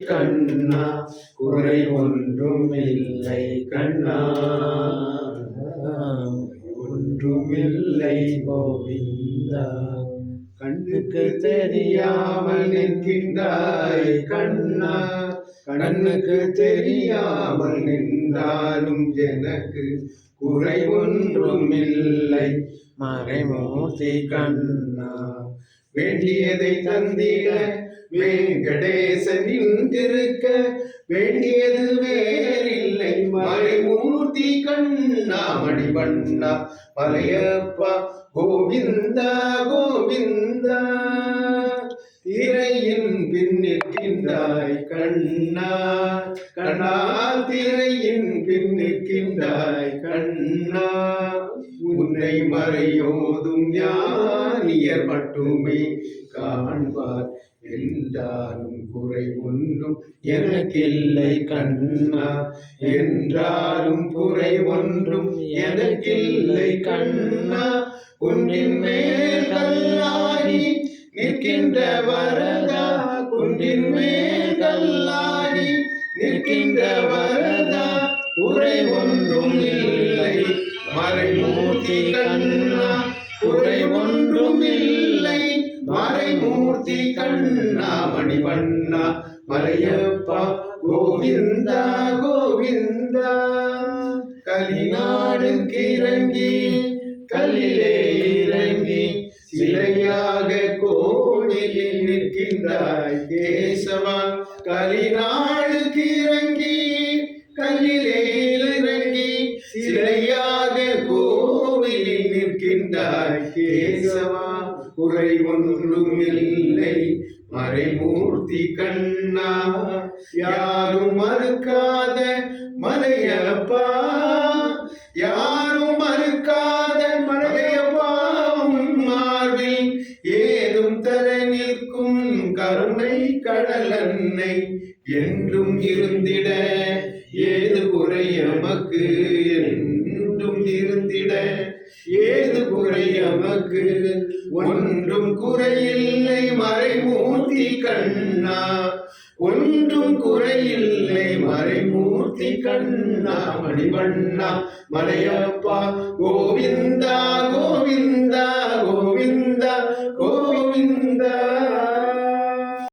கண்ணா குறை ஒன்றும் இல்லை கண்ணா, ஒன்றுமில்லை கோவிந்தா. கண்ணுக்கு தெரியாமல் நிற்கின்றாய் கண்ணா, கண்ணுக்கு தெரியாமல் நின்றாலும் எனக்கு குறை ஒன்றும் இல்லை மறைமூர்த்தி கண்ணா. வேண்டியதை தந்திட வெங்கடேசனின் திருக்க வேண்டியது வேறில்லை மறைமூர்த்தி கண்ணா. மணிவண்ணா மலையப்பா கோவிந்தா கோவிந்தா. திரையின் பின்னிற்கின்றாய் கண்ணா கண்ணா, திரையின் பின்னிற்கின்றாய் கண்ணா. உன்னை மறையோதும் ஞானியர் மட்டுமே காண்பார் என்றாலும் குறை ஒன்றும் எனக்கில்லை கண்ணா, என்றாலும் குறை ஒன்றும் எனக்கில்லை கண்ணா. குன்றின் மேல் கல்லாகி நிற்கின்ற வரதா, குன்றின் மேல் கல்லாகி நிற்கின்ற வரதா. குறை ஒன்றும் இல்லை மறைமூர்த்தி கண்ணா, குறை ஒன்றும் இல்லை மறைமூர்த்தி கண்ணா. மணிவண்ணா மலையப்பா கோவிந்தா கோவிந்தா. கலிநாடுக்கு இறங்கி கல்லிலே இறங்கி சிலையாக கோவிலில் நிற்கின்றாய் கேசவா. கலிநாடுக்கு இறங்கி கல்லிலே இறங்கி சிலையாக கோவிலில் நிற்கின்றாய் கேசவா. குறை ஒன்றும் இல்லை மறைமூர்த்தி கண்ணா, யாரும் மறுக்காத மலையப்பா, யாரும் மறுக்காத மலையப்பா. மார்பில் ஏதும் தர நிற்கும் கருணை கடலன்னை என்றும் இருந்திட ஏது குறை எமக்கு, என்றும் இருந்திட ஏது குறை எமக்கு. ஒன்றும் குறையில்லை மறைமூர்த்தி கண்ணா, ஒன்றும் குறையில்லை மறைமூர்த்தி கண்ணா. மணிவண்ணா மலையப்பா கோவிந்தா கோவிந்தா கோவிந்தா.